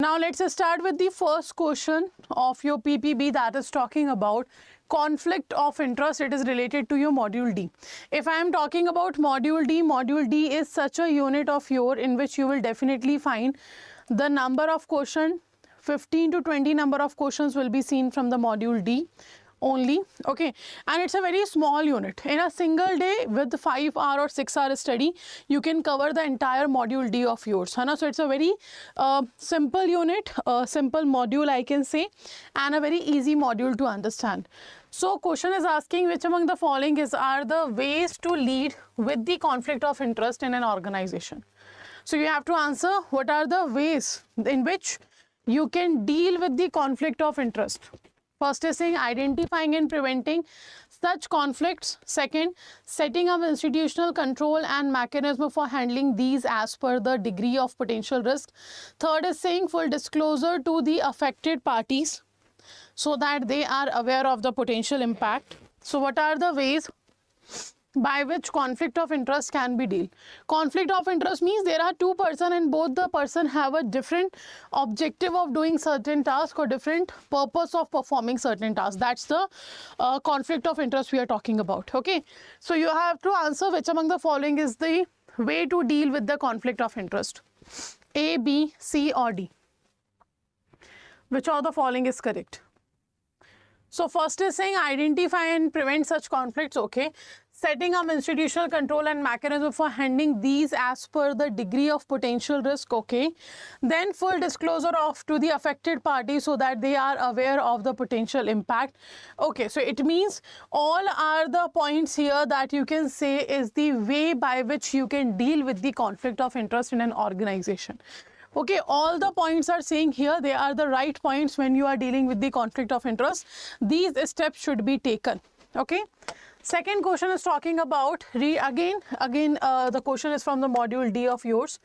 Now let's start with the first question of your PPB, that is talking about conflict of interest. It is related to your module D. If I am talking about module D is such a unit of your in which you will definitely find the number of question, 15 to 20 number of questions will be seen from the module D only. Okay, and it's a very small unit. In a single day with 5 hour or 6 hour study, you can cover the entire module D of yours, है ना? So it's a very simple unit, simple module I can say, and a very easy module to understand. So question is asking which among the following are the ways to lead with the conflict of interest in an organization. So you have to answer what are the ways in which you can deal with the conflict of interest. First is saying identifying and preventing such conflicts. Second, setting up institutional control and mechanism for handling these as per the degree of potential risk. Third is saying full disclosure to the affected parties so that they are aware of the potential impact. So what are the ways by which conflict of interest can be dealt? Conflict of interest means there are two persons and both the person have a different objective of doing certain task or different purpose of performing certain tasks. That's the conflict of interest we are talking about. Okay, so you have to answer which among the following is the way to deal with the conflict of interest. A, B, C or D. Which of the following is correct? So first is saying identify and prevent such conflicts. Okay, setting up institutional control and mechanism for handling these as per the degree of potential risk. Okay, then full disclosure of to the affected party so that they are aware of the potential impact. Okay, so it means all are the points here that you can say is the way by which you can deal with the conflict of interest in an organization. Okay, all the points are saying here they are the right points when you are dealing with the conflict of interest. These steps should be taken. Okay, second question is talking about the question is from the module D of yours.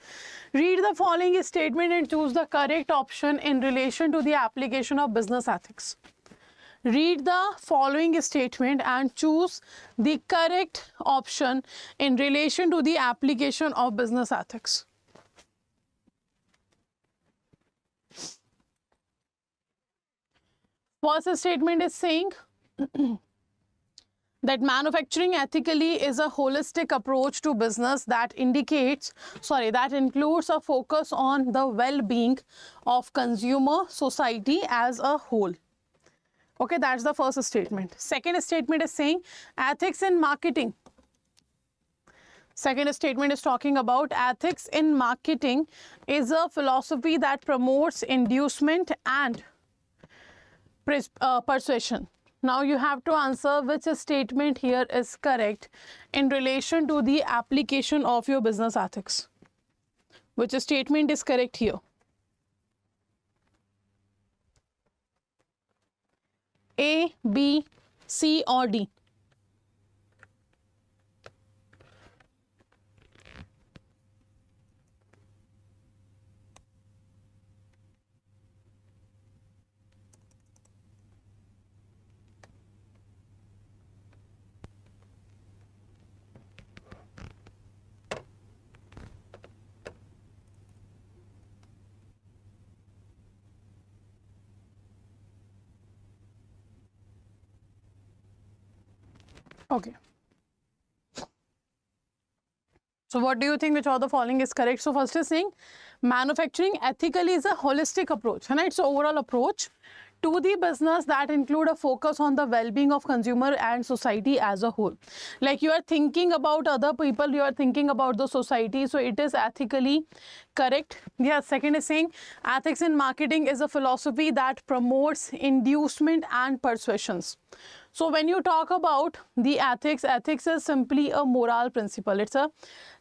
Read the following statement and choose the correct option in relation to the application of business ethics. Read the following statement and choose the correct option in relation to the application of business ethics. First statement is saying that manufacturing ethically is a holistic approach to business that includes a focus on the well-being of consumer society as a whole. Okay, that's the first statement. Second statement is saying ethics in marketing. Second statement is talking about ethics in marketing is a philosophy that promotes inducement and persuasion. Now you have to answer which statement here is correct in relation to the application of your business ethics. Which statement is correct here? A, B, C or D? Okay. So what do you think which of the following is correct? So first is saying manufacturing ethically is a holistic approach, and it's an overall approach to the business that include a focus on the well-being of consumer and society as a whole. Like you are thinking about other people, you are thinking about the society, so it is ethically correct. Yeah, second is saying ethics in marketing is a philosophy that promotes inducement and persuasions. So when you talk about the ethics is simply a moral principle. It's a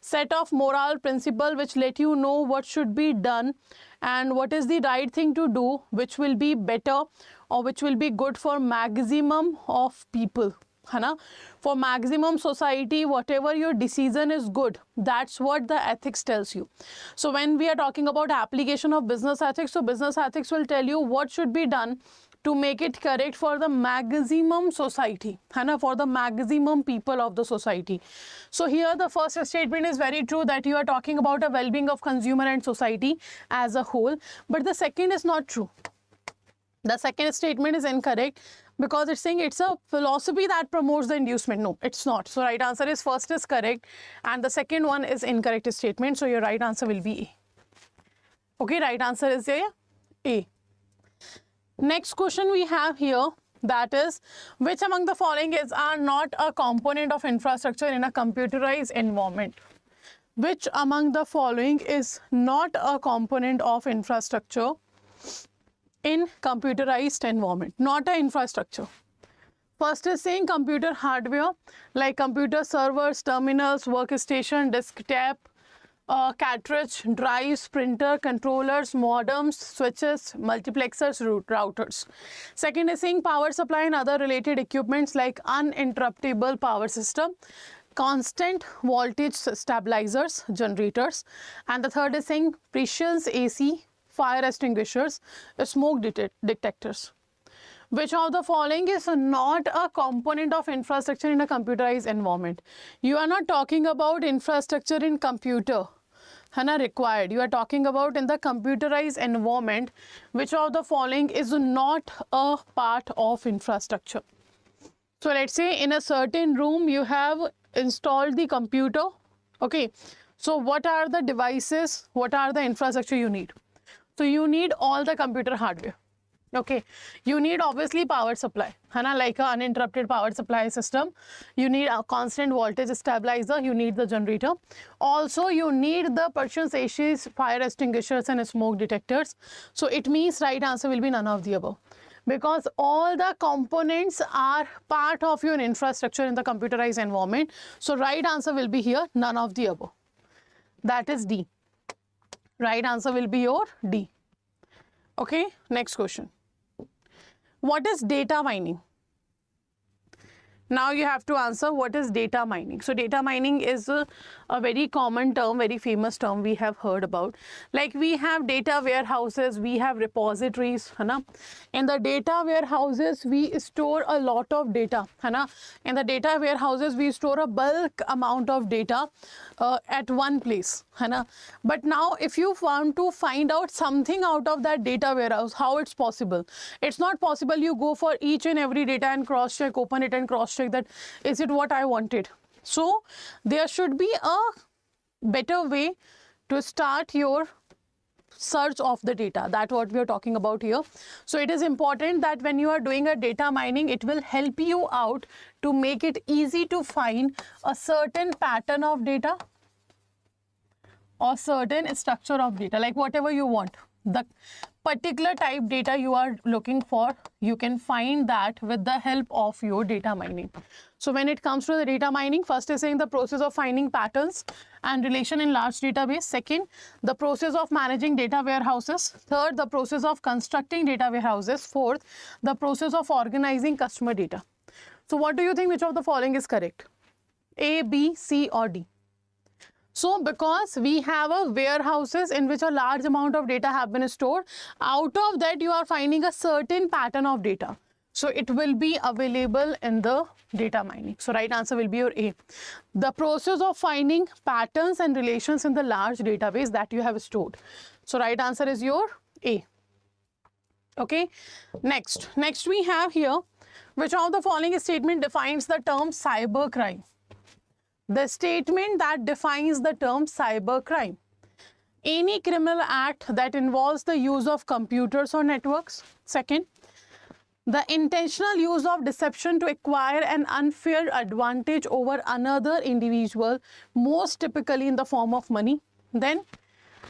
set of moral principle which let you know what should be done and what is the right thing to do, which will be better or which will be good for maximum of people. Hana? For maximum society, whatever your decision is good, that's what the ethics tells you. So when we are talking about application of business ethics, so business ethics will tell you what should be done to make it correct for the maximum society, है ना, for the maximum people of the society. So here the first statement is very true, that you are talking about a well-being of consumer and society as a whole, but the second is not true. The second statement is incorrect because it's saying it's a philosophy that promotes the inducement. No, it's not. So right answer is first is correct and the second one is incorrect statement. So your right answer will be A. Okay, right answer is A. Next question we have here, that is, which among the following are not a component of infrastructure in a computerized environment? Which among the following is not a component of infrastructure in computerized environment? Not an infrastructure. First is saying computer hardware like computer servers, terminals, workstation, desktop, cartridge, drives, printer, controllers, modems, switches, multiplexers, routers. Second is saying power supply and other related equipments like uninterruptible power system, constant voltage stabilizers, generators. And the third is saying precious AC, fire extinguishers, smoke detectors. Which of the following is not a component of infrastructure in a computerized environment? You are not talking about infrastructure in computer, है ना, required. You are talking about in the computerized environment. Which of the following is not a part of infrastructure? So let's say in a certain room you have installed the computer. Okay. So what are the devices? What are the infrastructure you need? So you need all the computer hardware. Okay, you need obviously power supply, है ना, like an uninterrupted power supply system. You need a constant voltage stabilizer. You need the generator. Also, you need the precious ACs, fire extinguishers, and smoke detectors. So it means right answer will be none of the above, because all the components are part of your infrastructure in the computerized environment. So right answer will be here none of the above. That is D. Right answer will be your D. Okay, next question. What is data mining? Now you have to answer what is data mining. So data mining is a very common term, very famous term we have heard about. Like we have data warehouses, we have repositories, है ना. In the data warehouses, we store a lot of data, है ना. In the data warehouses, we store a bulk amount of data at one place, है ना. But now if you want to find out something out of that data warehouse, how it's possible? It's not possible you go for each and every data and cross check, open it and cross check that is it what I wanted. So there should be a better way to start your search of the data. That's what we are talking about here. So it is important that when you are doing a data mining, it will help you out to make it easy to find a certain pattern of data or certain structure of data, like whatever you want. The particular type data you are looking for, you can find that with the help of your data mining. So when it comes to the data mining, first is saying the process of finding patterns and relation in large database. Second, the process of managing data warehouses. Third, the process of constructing data warehouses. Fourth, the process of organizing customer data. So what do you think, which of the following is correct? A, B, C or D? So because we have a warehouses in which a large amount of data have been stored, out of that you are finding a certain pattern of data. So it will be available in the data mining. So right answer will be your A. The process of finding patterns and relations in the large database that you have stored. So right answer is your A. Okay. Next we have here, which of the following statement defines the term cybercrime? The statement that defines the term cybercrime: any criminal act that involves the use of computers or networks. Second, the intentional use of deception to acquire an unfair advantage over another individual, most typically in the form of money. Then,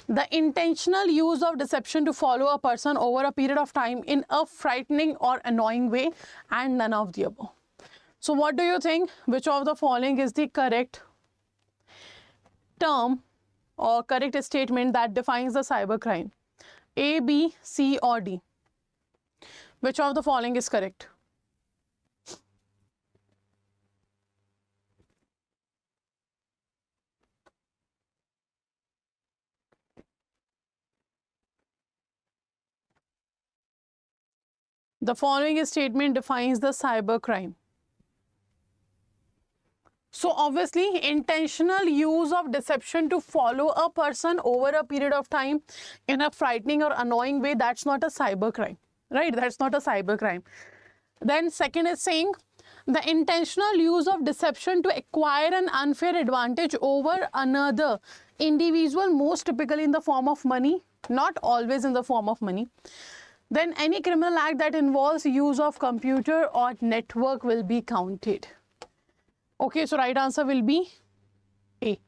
the intentional use of deception to follow a person over a period of time in a frightening or annoying way, and none of the above. So what do you think? Which of the following is the correct term or correct statement that defines the cybercrime? A, B, C or D? Which of the following is correct? The following statement defines the cyber crime. So obviously, intentional use of deception to follow a person over a period of time in a frightening or annoying way, that's not a cyber crime, right? That's not a cyber crime. Then second is saying the intentional use of deception to acquire an unfair advantage over another individual, most typically in the form of money, not always in the form of money. Then any criminal act that involves use of computer or network will be counted. Okay, so right answer will be A.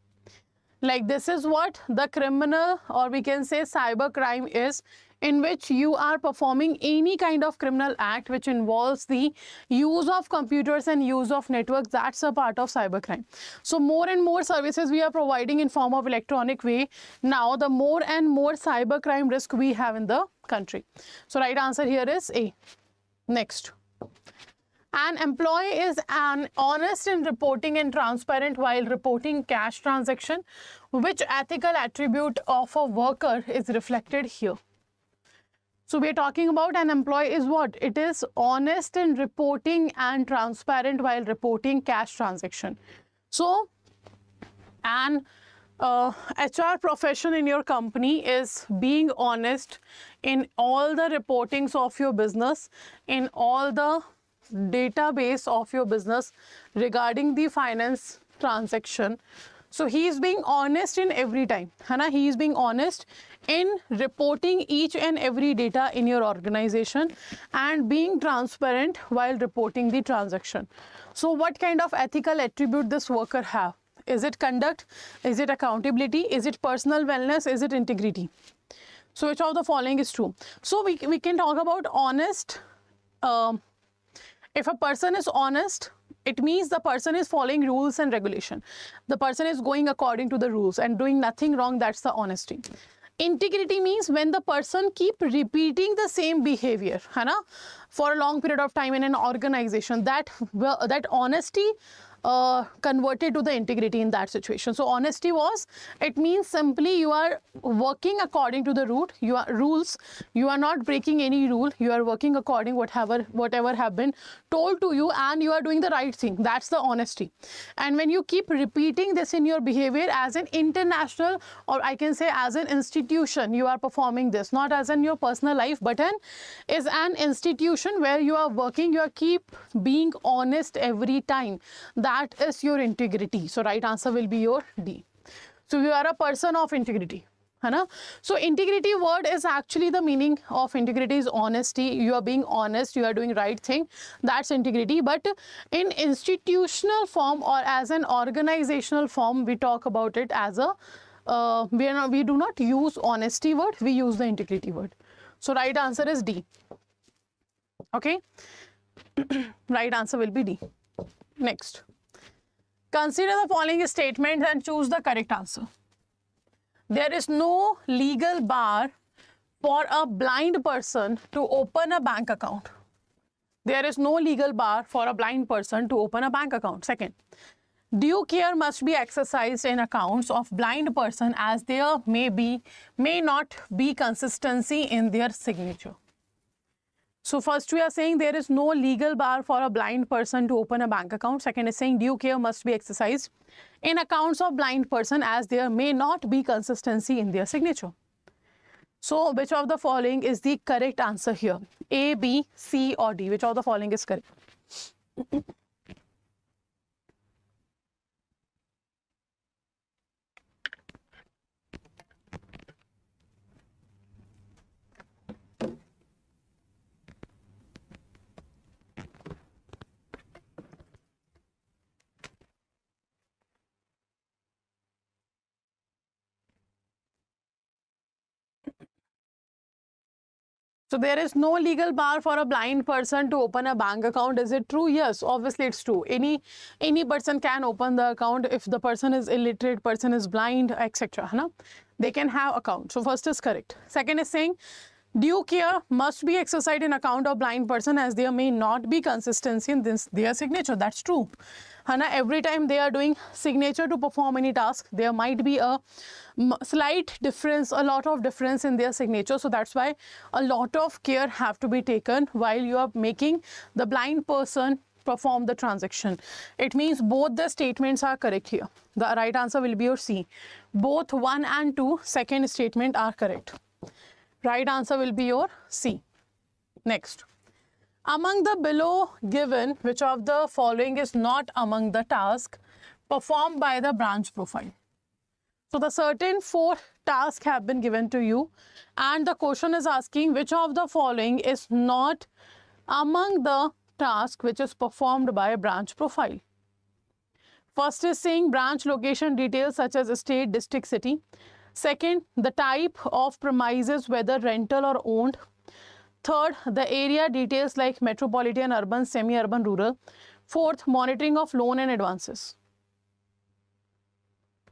Like this is what the criminal, or we can say cyber crime is, in which you are performing any kind of criminal act which involves the use of computers and use of networks. That's a part of cybercrime. So more and more services we are providing in form of electronic way. Now the more and more cybercrime risk we have in the country. So right answer here is A. Next. An employee is honest in reporting and transparent while reporting cash transaction. Which ethical attribute of a worker is reflected here? So we are talking about an employee is what? It is honest in reporting and transparent while reporting cash transaction. So an HR profession in your company is being honest in all the reportings of your business, in all the database of your business regarding the finance transaction. So he is being honest in every time, है he is being honest in reporting each and every data in your organization and being transparent while reporting the transaction. So what kind of ethical attribute this worker have? Is it conduct? Is it accountability? Is it personal wellness? Is it integrity? So which of the following is true? So we can talk about honest. If a person is honest, it means the person is following rules and regulation. The person is going according to the rules and doing nothing wrong. That's the honesty. Integrity means when the person keep repeating the same behavior, for a long period of time in an organization. That honesty converted to the integrity in that situation. So honesty was, it means simply you are working according to the rules. You are not breaking any rule. You are working according whatever have been told to you, and you are doing the right thing. That's the honesty. And when you keep repeating this in your behavior as an international, or I can say as an institution, you are performing this, not as in your personal life, but is an institution where you are working, you are keep being honest every time. That is your integrity. So right answer will be your D. So you are a person of integrity. So integrity word is actually, the meaning of integrity is honesty. You are being honest, you are doing right thing. That's integrity. But in institutional form or as an organizational form, we talk about it as a, we do not use honesty word, we use the integrity word. So right answer is D. Okay. Right answer will be D. Next. Consider the following statements and choose the correct answer. There is no legal bar for a blind person to open a bank account. There is no legal bar for a blind person to open a bank account. Second, due care must be exercised in accounts of blind person as there may not be consistency in their signature. So first we are saying there is no legal bar for a blind person to open a bank account. Second is saying due care must be exercised in accounts of blind person as there may not be consistency in their signature. So which of the following is the correct answer here? A, B, C or D? Which of the following is correct? So there is no legal bar for a blind person to open a bank account. Is it true? Yes, obviously it's true. Any person can open the account if the person is illiterate, person is blind, etc. They can have account. So first is correct. Second is saying Due care must be exercised in account of blind person as there may not be consistency in their signature. That's true. Hana, every time they are doing signature to perform any task, there might be a slight difference, a lot of difference in their signature. So that's why a lot of care have to be taken while you are making the blind person perform the transaction. It means both the statements are correct here. The right answer will be your C. Both 1 and 2 second statement are correct. Right answer will be your C. Next. Among the below given, which of the following is not among the tasks performed by the branch profile? So the certain 4 tasks have been given to you and the question is asking which of the following is not among the task which is performed by a branch profile. First is saying branch location details such as state, district, city. Second, the type of premises, whether rental or owned. Third, the area details like metropolitan, urban, semi-urban, rural. Fourth, monitoring of loan and advances.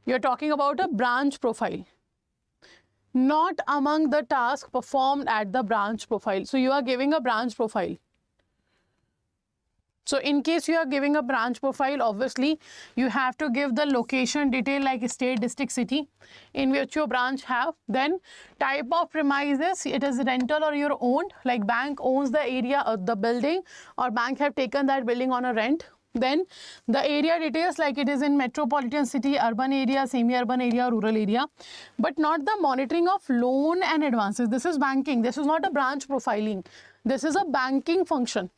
You're talking about a branch profile. Not among the tasks performed at the branch profile. So you are giving a branch profile. So in case you are giving a branch profile, obviously you have to give the location detail like state, district, city in which your branch have. Then type of premises, it is rental or your owned, like bank owns the area of the building or bank have taken that building on a rent. Then the area details like it is in metropolitan city, urban area, semi-urban area, rural area, but not the monitoring of loan and advances. This is banking. This is not a branch profiling. This is a banking function,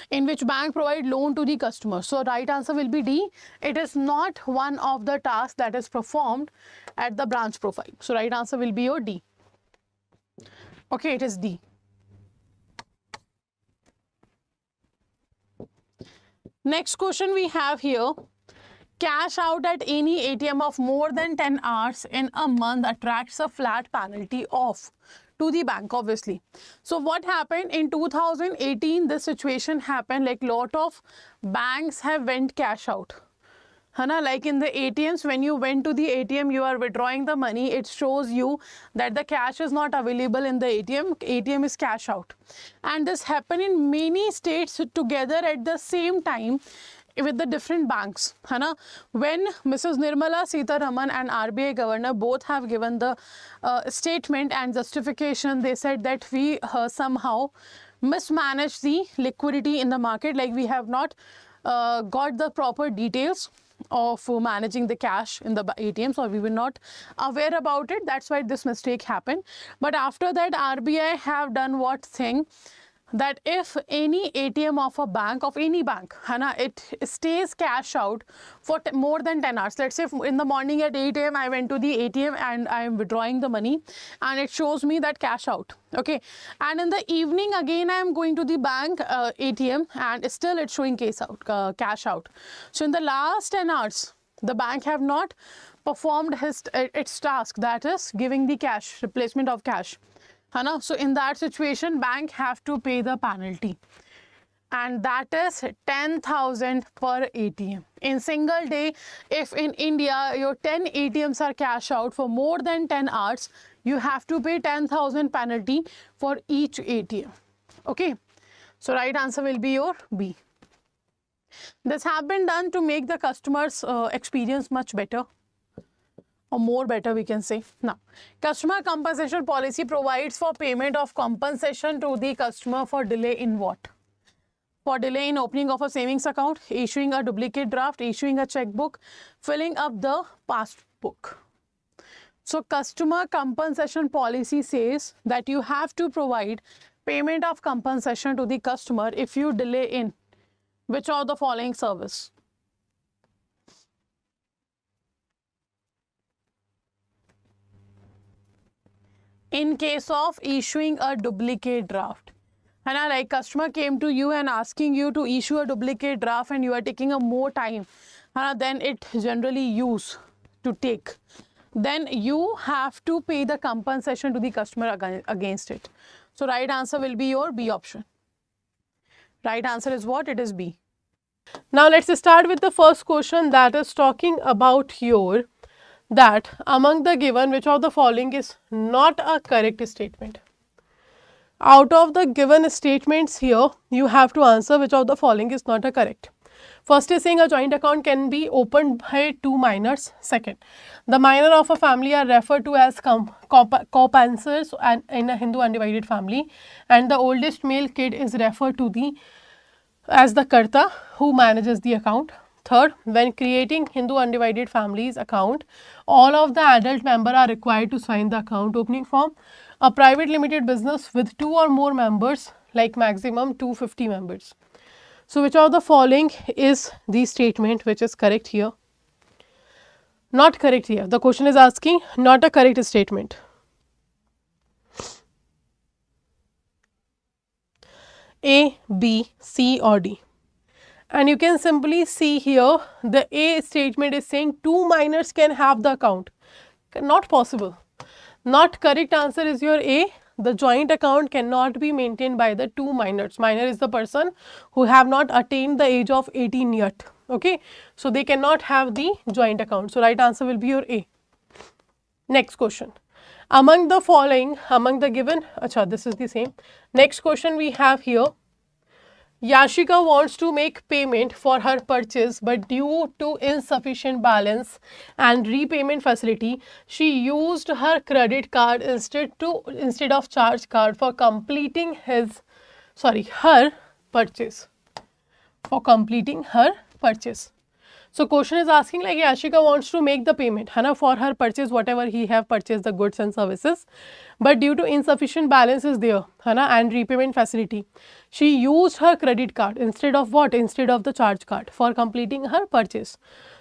in which bank provide loan to the customer. So right answer will be D. It is not one of the tasks that is performed at the branch profile. So right answer will be your D. Okay, it is D. Next question we have here. Cash out at any ATM of more than 10 hours in a month attracts a flat penalty of to the bank, obviously. So what happened in 2018, this situation happened, like lot of banks have went cash out. Like in the ATMs, when you went to the ATM, you are withdrawing the money, it shows you that the cash is not available in the ATM, ATM is cash out. And this happened in many states together at the same time with the different banks. When Mrs. Nirmala Sitharaman and RBI governor both have given the statement and justification, they said that we somehow mismanaged the liquidity in the market, like we have not got the proper details of managing the cash in the ATMs, or we were not aware about it. That's why this mistake happened. But after that, RBI have done what thing, that if any ATM of a bank, of any bank, it stays cash out for more than 10 hours. Let's say in the morning at 8 AM, I went to the ATM and I am withdrawing the money and it shows me that cash out. Okay. And in the evening, again, I am going to the bank ATM and still it's showing cash out. So in the last 10 hours, the bank have not performed its task, that is giving the cash, replacement of cash. So in that situation, bank have to pay the penalty, and that is 10,000 per ATM. In single day, if in India your 10 ATMs are cash out for more than 10 hours, you have to pay 10,000 penalty for each ATM. Okay, so right answer will be your B. This have been done to make the customers experience much better, or more better we can say. Now, customer compensation policy provides for payment of compensation to the customer for delay in what? For delay in opening of a savings account, issuing a duplicate draft, issuing a checkbook, filling up the passbook. So customer compensation policy says that you have to provide payment of compensation to the customer if you delay in which of the following service? In case of issuing a duplicate draft, and like customer came to you and asking you to issue a duplicate draft and you are taking a more time than it generally used to take, then you have to pay the compensation to the customer against it. So right answer will be your B option. Right answer is what? It is B. Now let's start with the first question, that is talking about your that among the given which of the following is not a correct statement. Out of the given statements here, you have to answer which of the following is not a correct. First is saying a joint account can be opened by two minors. Second, the minor of a family are referred to as co-pansers and in a Hindu undivided family, and the oldest male kid is referred to as the karta who manages the account. Third, when creating Hindu undivided families account, all of the adult members are required to sign the account opening form. A private limited business with two or more members, like maximum 250 members. So, which of the following is the statement which is correct here? Not correct here. The question is asking not a correct statement. A, B, C or D. And you can simply see here the A statement is saying two minors can have the account. Not possible. Not correct answer is your A. The joint account cannot be maintained by the two minors. Minor is the person who have not attained the age of 18 yet. Okay. So, they cannot have the joint account. So, right answer will be your A. Next question. Among the following, among the given, this is the same. Next question we have here. Yashika wants to make payment for her purchase, but due to insufficient balance and repayment facility, she used her credit card instead of charge card for completing her purchase. For completing her purchase. So, question is asking like Yashika wants to make the payment for her purchase whatever he have purchased the goods and services, but due to insufficient balance is there and repayment facility, she used her credit card instead of what? Instead of the charge card for completing her purchase.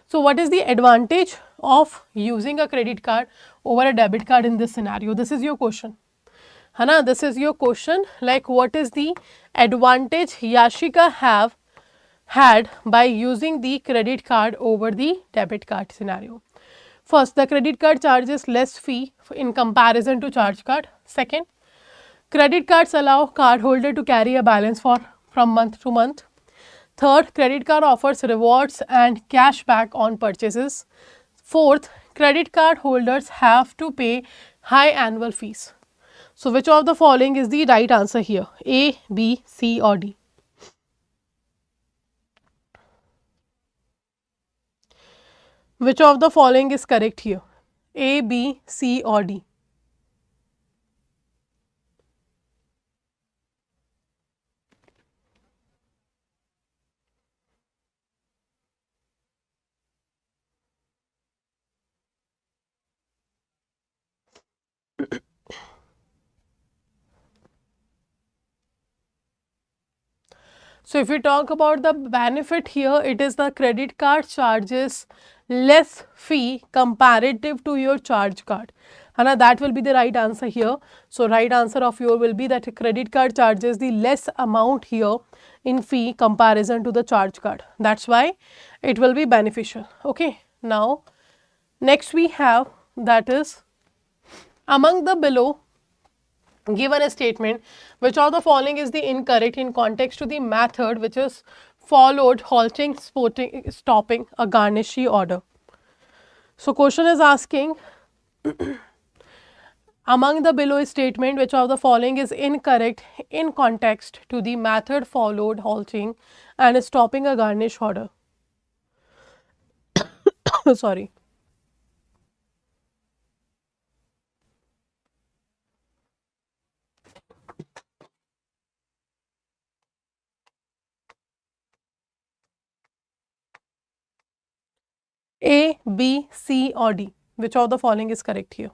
So, what is the advantage of using a credit card over a debit card in this scenario? This is your question. This is your question, like what is the advantage Yashika had by using the credit card over the debit card scenario. First, the credit card charges less fee in comparison to charge card. Second, credit cards allow cardholder to carry a balance from month to month. Third, credit card offers rewards and cash back on purchases. Fourth, credit card holders have to pay high annual fees. So, which of the following is the right answer here? A, B, C or D? Which of the following is correct here? A, B, C or D? So, if we talk about the benefit here, it is the credit card charges less fee comparative to your charge card. That will be the right answer here. So, right answer of your will be that credit card charges the less amount here in fee comparison to the charge card. That's why it will be beneficial. Okay. Now, next we have that is among the below given a statement, which of the following is the incorrect in context to the method which is followed halting, stopping a garnishee order. So, question is asking among the below statement which of the following is incorrect in context to the method followed halting and stopping a garnish order. Sorry. A, B, C or D? Which of the following is correct here?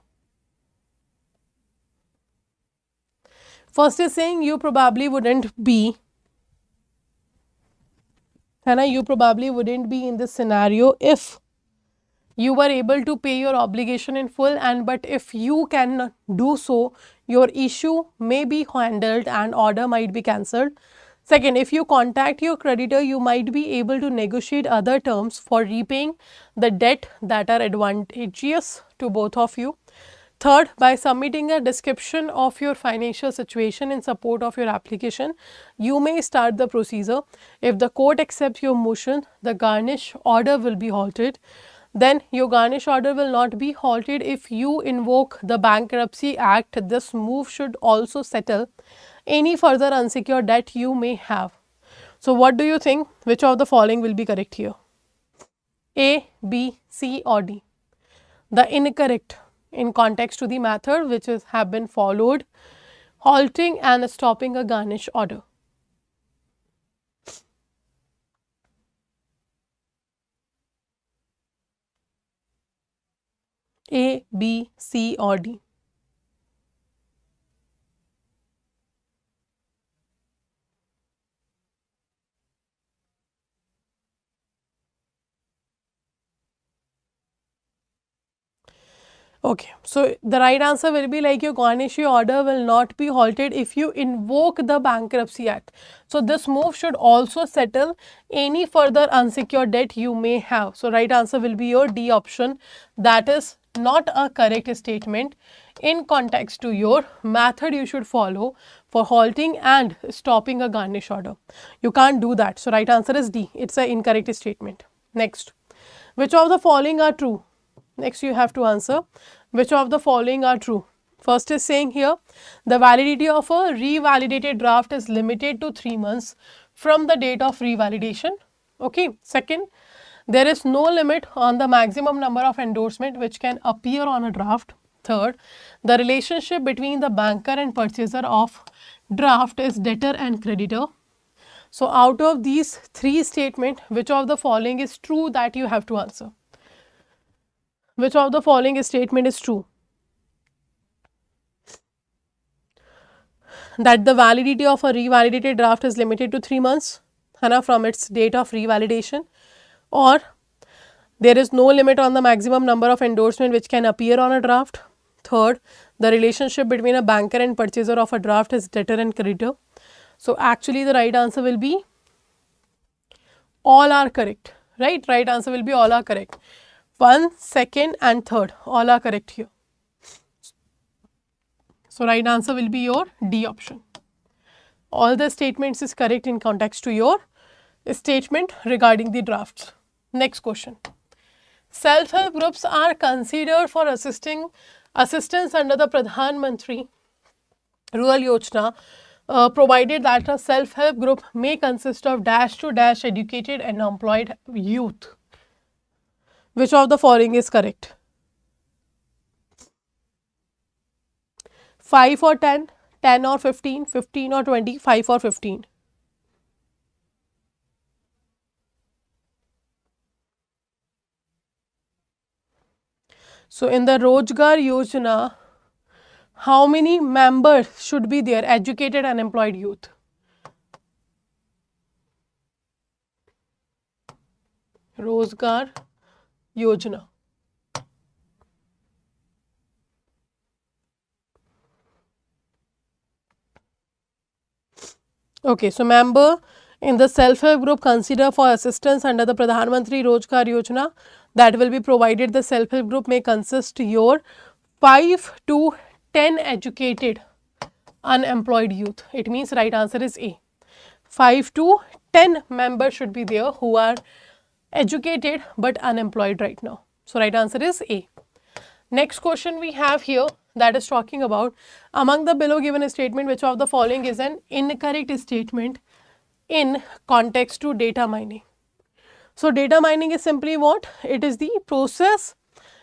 First is saying you probably wouldn't be, you probably wouldn't be in this scenario if you were able to pay your obligation in full, and but if you can do so, your issue may be handled and order might be cancelled. Second, if you contact your creditor, you might be able to negotiate other terms for repaying the debt that are advantageous to both of you. Third, by submitting a description of your financial situation in support of your application, you may start the procedure. If the court accepts your motion, the garnish order will be halted. Then your garnish order will not be halted if you invoke the Bankruptcy Act. This move should also settle any further unsecured debt you may have. So what do you think? Which of the following will be correct here? A, B, C or D? The incorrect in context to the method which have been followed, halting and stopping a garnish order. A, B, C or D? Okay, so the right answer will be like your garnishee order will not be halted if you invoke the Bankruptcy Act. So this move should also settle any further unsecured debt you may have. So right answer will be your D option. That is not a correct statement in context to your method you should follow for halting and stopping a garnish order. You can't do that. So right answer is D. It's an incorrect statement. Next, which of the following are true? Next you have to answer which of the following are true. First is saying here the validity of a revalidated draft is limited to 3 months from the date of revalidation. Okay. Second, there is no limit on the maximum number of endorsement which can appear on a draft. Third, the relationship between the banker and purchaser of draft is debtor and creditor. So out of these 3 statements, which of the following is true, that you have to answer. Which of the following statement is true? That the validity of a revalidated draft is limited to 3 months from its date of revalidation, or there is no limit on the maximum number of endorsement which can appear on a draft. Third, the relationship between a banker and purchaser of a draft is debtor and creditor. So actually the right answer will be all are correct, right? Right answer will be all are correct. 1, 2nd and 3rd all are correct here. So right answer will be your D option. All the statements is correct in context to your statement regarding the drafts. Next question. Self-help groups are considered for assistance under the Pradhan Mantri Rural Yojana, provided that a self-help group may consist of dash to dash educated and employed youth. Which of the following is correct? 5 or 10, 10 or 15, 15 or 20, 5 or 15. So in the Rozgar Yojana, how many members should be there, educated and employed youth? Rozgar Yojana. Okay, so member in the self-help group consider for assistance under the Pradhan Mantri Rozgar Yojana that will be provided. The self-help group may consist your 5 to 10 educated unemployed youth. It means right answer is A. 5 to 10 members should be there who are educated but unemployed right now. So right answer is A. Next question we have here, that is talking about among the below given statement, which of the following is an incorrect statement in context to data mining. So data mining is simply what? It is the process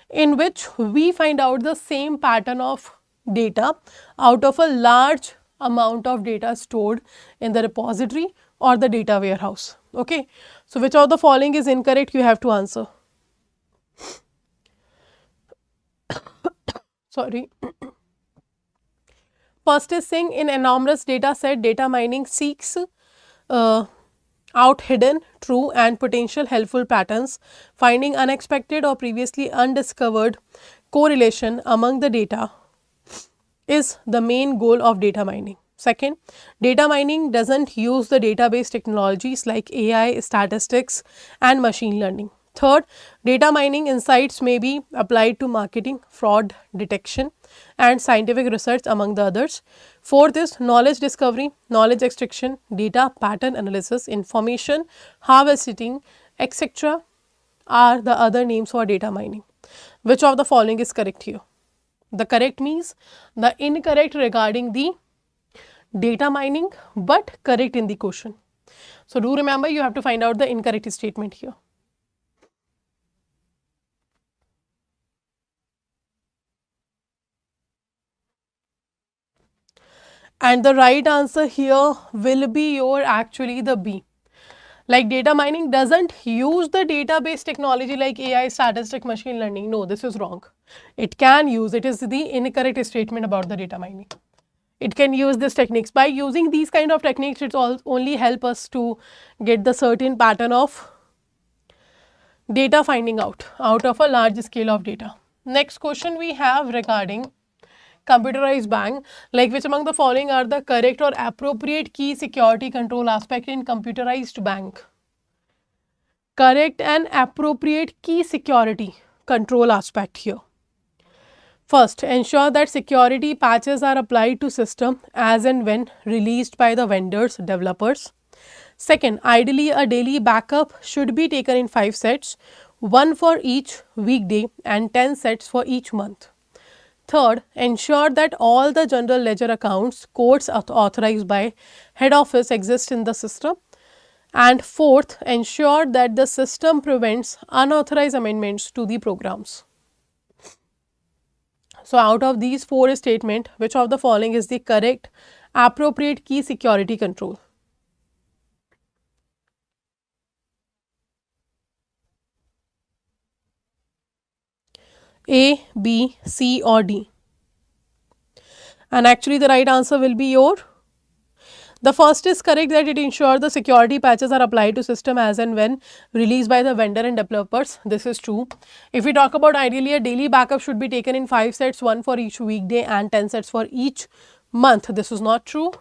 in which we find out the same pattern of data out of a large amount of data stored in the repository or the data warehouse. Okay. So which of the following is incorrect, you have to answer. Sorry. First is saying in enormous data set, data mining seeks out hidden, true and potential helpful patterns, finding unexpected or previously undiscovered correlation among the data is the main goal of data mining. Second, data mining doesn't use the database technologies like AI, statistics and machine learning. Third, data mining insights may be applied to marketing, fraud detection and scientific research among the others. Fourth is knowledge discovery, knowledge extraction, data pattern analysis, information harvesting, etc. are the other names for data mining. Which of the following is correct here? The correct means the incorrect regarding the data mining, but correct in the question. So do remember, you have to find out the incorrect statement here. And the right answer here will be your actually the B. Like data mining doesn't use the database technology like AI, statistic, machine learning. No, this is wrong. It can use, it is the incorrect statement about the data mining. It can use these techniques. By using these kind of techniques, it only help us to get the certain pattern of data finding out of a large scale of data. Next question we have regarding computerized bank, like which among the following are the correct or appropriate key security control aspect in computerized bank? Correct and appropriate key security control aspect here. First, ensure that security patches are applied to system as and when released by the vendors, developers. Second, ideally a daily backup should be taken in 5 sets, 1 for each weekday and 10 sets for each month. Third, ensure that all the general ledger accounts codes authorized by head office exist in the system. And fourth, ensure that the system prevents unauthorized amendments to the programs. So out of these 4 statements, which of the following is the correct appropriate key security control? A, B, C or D? And actually the right answer will be your, the first is correct, that it ensures the security patches are applied to system as and when released by the vendor and developers. This is true. If we talk about ideally a daily backup should be taken in 5 sets, 1 for each weekday and 10 sets for each month. This is not true.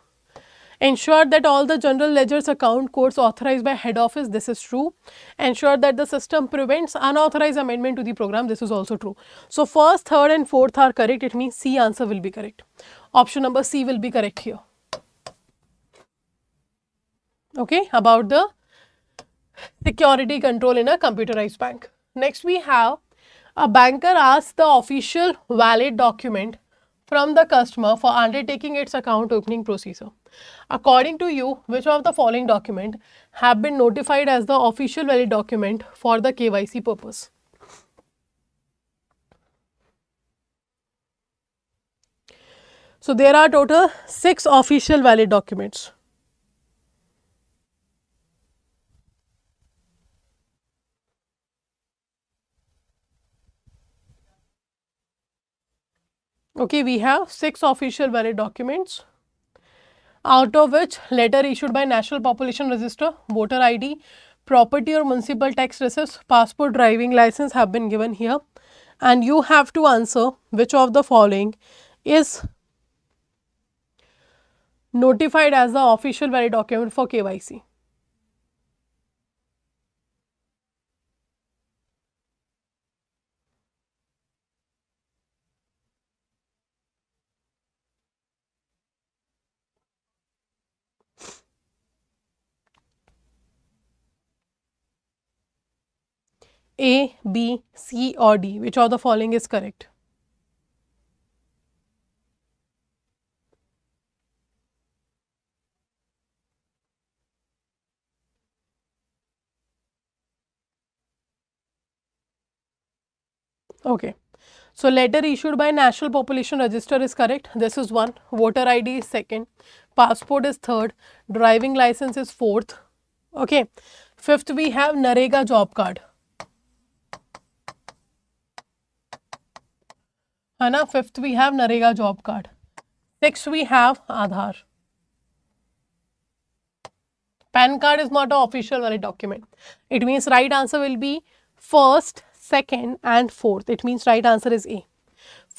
Ensure that all the general ledgers account codes authorized by head office. This is true. Ensure that the system prevents unauthorized amendment to the program. This is also true. So first, third and fourth are correct. It means C answer will be correct. Option number C will be correct here. Okay, about the security control in a computerized bank. Next we have, a banker asks the official valid document from the customer for undertaking its account opening procedure. According to you, which of the following document have been notified as the official valid document for the KYC purpose? So there are total 6 official valid documents. Okay, we have 6 official valid documents, out of which letter issued by National Population Register, voter ID, property or municipal tax receipts, passport, driving license have been given here, and you have to answer which of the following is notified as the official valid document for KYC. A, B, C or D, which of the following is correct? Okay, so letter issued by National Population Register is correct. This is 1, voter ID is 2nd, passport is 3rd, driving license is 4th. Okay, 5th we have Narega job card. है ना, 5th we have Narega job card. 6th we have Aadhaar. PAN card is not an official valid document. It means right answer will be 1st, 2nd and 4th. It means right answer is A.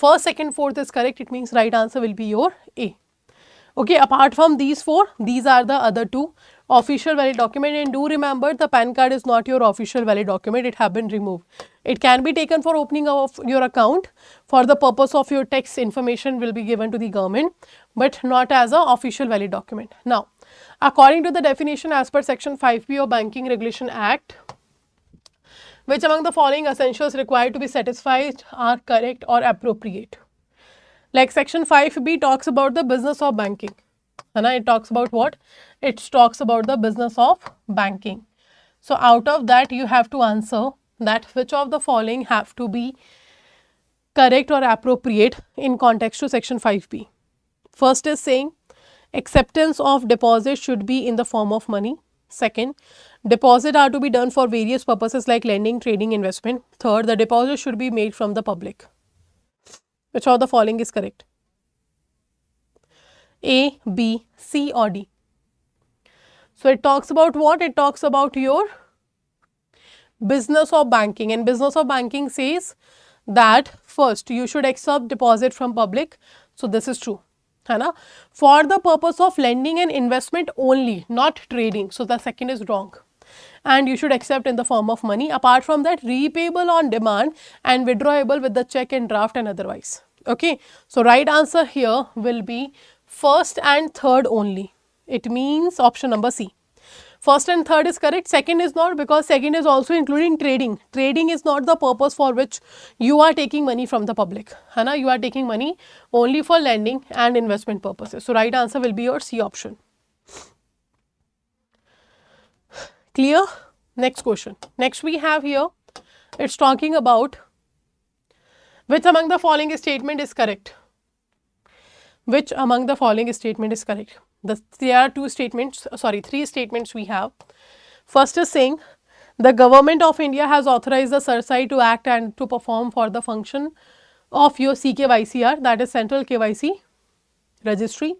1st, 2nd, 4th is correct. It means right answer will be your A. Okay, apart from these 4, these are the other 2 official valid document, and do remember the PAN card is not your official valid document. It have been removed. It can be taken for opening of your account for the purpose of your tax information will be given to the government, but not as an official valid document. Now, according to the definition as per section 5B of Banking Regulation Act, which among the following essentials required to be satisfied are correct or appropriate? Like section 5B talks about the business of banking. And it talks about what? It talks about the business of banking. So out of that, you have to answer that which of the following have to be correct or appropriate in context to section 5b. First is saying acceptance of deposit should be in the form of money. Second, deposit are to be done for various purposes like lending, trading, investment. Third, the deposit should be made from the public. Which of the following is correct? A, B, C or D? So it talks about what? It talks about your business of banking, and business of banking says that first you should accept deposit from public. So this is true, है ना? For the purpose of lending and investment only, not trading. So the second is wrong. And you should accept in the form of money. Apart from that, repayable on demand and withdrawable with the check and draft and otherwise. Okay. So right answer here will be first and third only. It means option number C. First and third is correct. Second is not, because second is also including trading. Trading is not the purpose for which you are taking money from the public. है ना? You are taking money only for lending and investment purposes. So right answer will be your C option. Clear? Next question. Next we have here, it's talking about which among the following statement is correct. Which among the following statement is correct? There are three statements we have. First is saying the government of India has authorized the CERSAI to act and to perform for the function of your CKYCR, that is Central KYC Registry.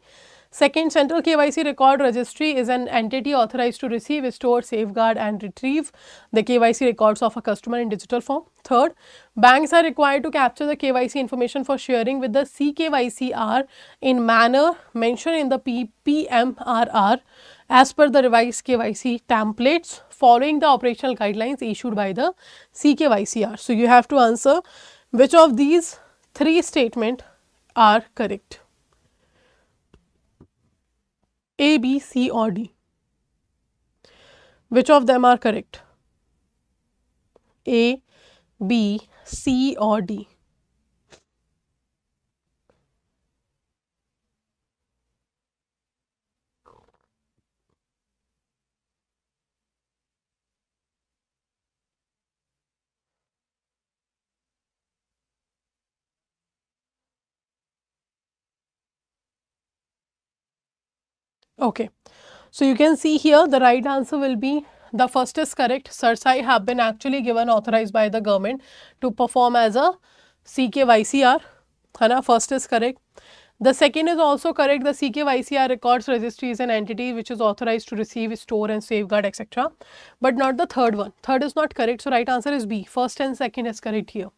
Second, Central KYC Record Registry is an entity authorized to receive, store, safeguard and retrieve the KYC records of a customer in digital form. Third, banks are required to capture the KYC information for sharing with the CKYCR in manner mentioned in the PMRR as per the revised KYC templates following the operational guidelines issued by the CKYCR. So you have to answer which of these three statements are correct. A, B, C or D? Which of them are correct? A, B, C or D? Okay. So you can see here the right answer will be the first is correct. CERSAI have been actually given authorized by the government to perform as a CKYCR. Hana, first is correct. The second is also correct. The CKYCR records registry is an entity which is authorized to receive, store and safeguard etc. But not the third one. Third is not correct. So right answer is B. First and second is correct here.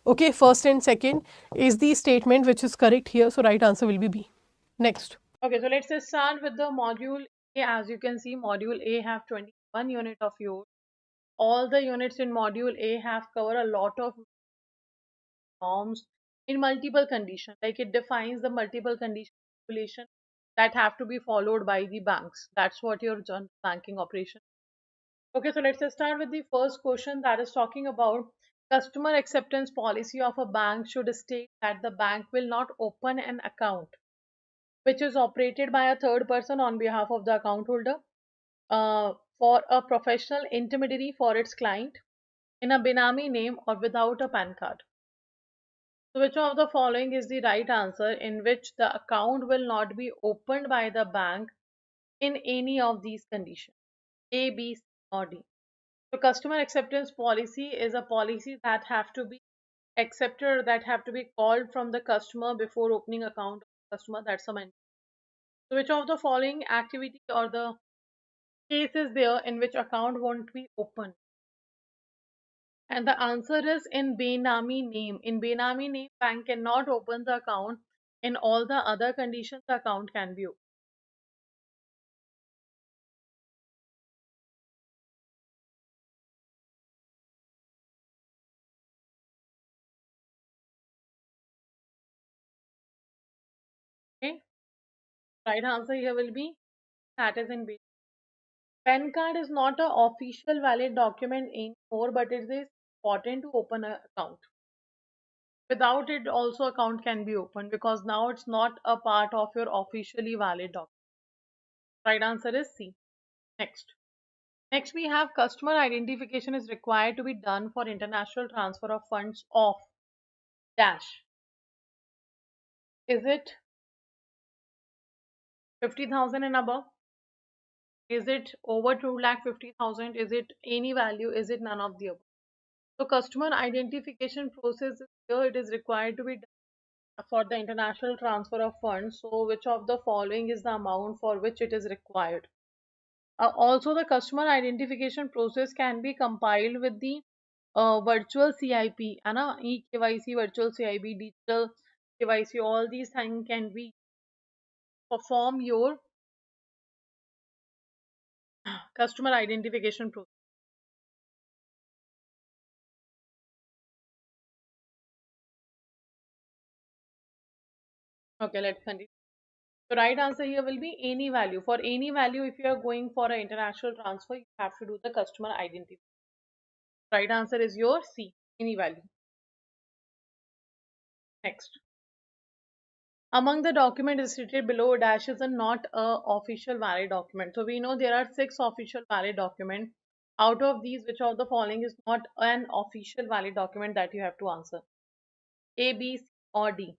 Okay, first and second is the statement which is correct here. So right answer will be B. Next. Okay, so let's just start with the module A. As you can see, module A have 21 unit of yours. All the units in module A have covered a lot of norms in multiple conditions. Like it defines the multiple condition regulation that have to be followed by the banks. That's what your banking operation. Okay, so let's just start with the first question that is talking about customer acceptance policy of a bank should state that the bank will not open an account which is operated by a third person on behalf of the account holder for a professional intermediary for its client in a Benami name or without a PAN card. So which of the following is the right answer in which the account will not be opened by the bank in any of these conditions? A, B, C or D? So customer acceptance policy is a policy that have to be accepted or that have to be called from the customer before opening account of the customer. That's a mandate. So which of the following activity or the case is there in which account won't be open? And the answer is in Benami name. In Benami name, bank cannot open the account. In all the other conditions, the account can be opened. Okay. Right answer here will be that is in Benami. PAN card is not an official valid document anymore, but it is important to open an account. Without it, also account can be opened because now it's not a part of your officially valid document. Right answer is C. Next. Next we have customer identification is required to be done for international transfer of funds of dash. Is it 50,000 and above? Is it over 2,50,000? Is it any value? Is it none of the above? So customer identification process is here, it is required to be done for the international transfer of funds. So which of the following is the amount for which it is required? Also, the customer identification process can be compiled with the virtual CIP, है ना? eKYC, virtual CIP, digital KYC, all these things can be perform your customer identification process. Okay, let's continue. The right answer here will be any value. For any value, if you are going for an international transfer, you have to do the customer identification. Right answer is your C, any value. Next. Among the documents stated below, dash is a not a official valid document. So we know there are 6 official valid documents. Out of these, which of the following is not an official valid document that you have to answer? A, B, C, or D.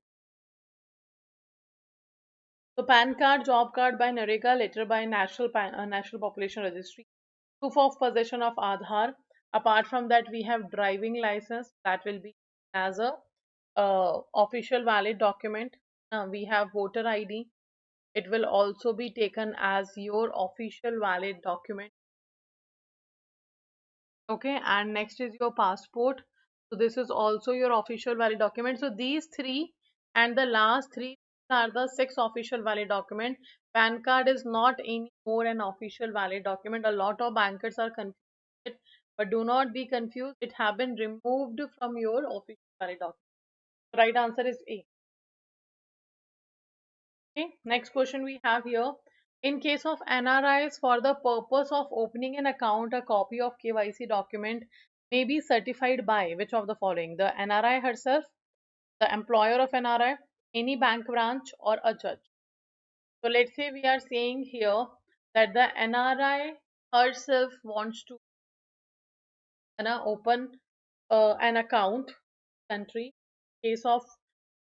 So PAN card, job card by NREGA, letter by National Population Registry, proof of possession of Aadhaar. Apart from that, we have driving license that will be as a official valid document. We have voter ID. It will also be taken as your official valid document. Okay, and next is your passport. So this is also your official valid document. So these three and the last three are the 6 official valid document. PAN card is not anymore an official valid document. A lot of bankers are confused, but do not be confused. It have been removed from your official valid document. Right answer is A. Okay, next question we have here. In case of NRIs, for the purpose of opening an account, a copy of KYC document may be certified by which of the following? The NRI herself, the employer of NRI, any bank branch, or a judge. So let's say we are saying here that the NRI herself wants to open an account country. Case of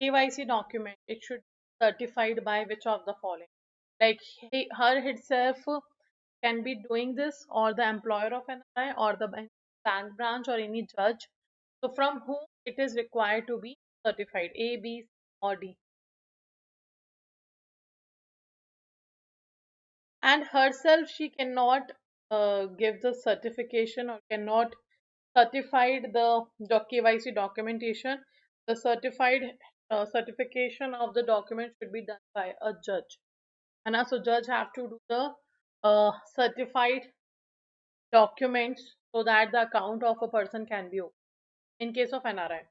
KYC document, it should be certified by which of the following? Like her itself can be doing this, or the employer of an NRI, or the bank branch, or any judge. So from whom it is required to be certified? A, B, C, or D? And herself, she cannot give the certification or cannot certify the KYC documentation. The certification of the document should be done by a judge. And also judge have to do the certified documents so that the account of a person can be opened in case of NRI.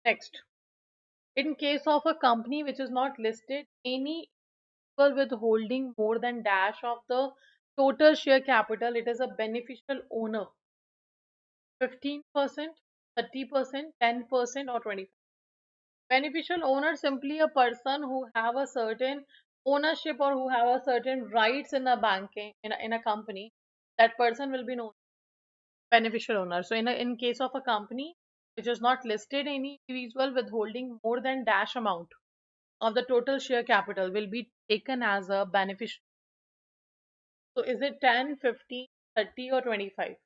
Next, in case of a company which is not listed, any equal with holding more than dash of the total share capital, it is a beneficial owner. 15%, 30%, 10%, or 25%. Beneficial owner simply a person who have a certain ownership or who have a certain rights in a banking in a company. That person will be known beneficial owner. So in case of a company which is not listed, any individual withholding more than dash amount of the total share capital will be taken as a beneficial. So is it 10, 50, 30, or 25?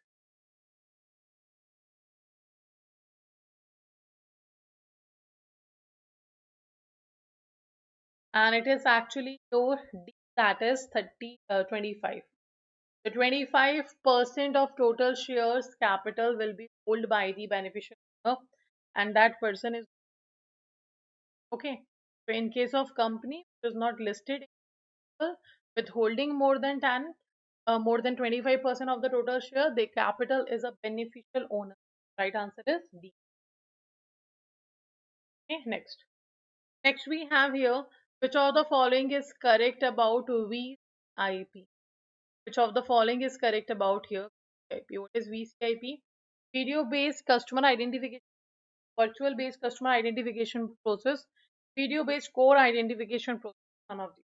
And it is actually your D, that is 25. The 25% of total shares capital will be held by the beneficial owner, and that person is okay. So in case of company which is not listed, with holding more than 10, more than 25% of the total share, the capital is a beneficial owner. Right answer is D. Okay, next. Next we have here, which of the following is correct about VCIP? Which of the following is correct about here? VCIP. What is VCIP? Video based customer identification, virtual based customer identification process, video based core identification process. One of these.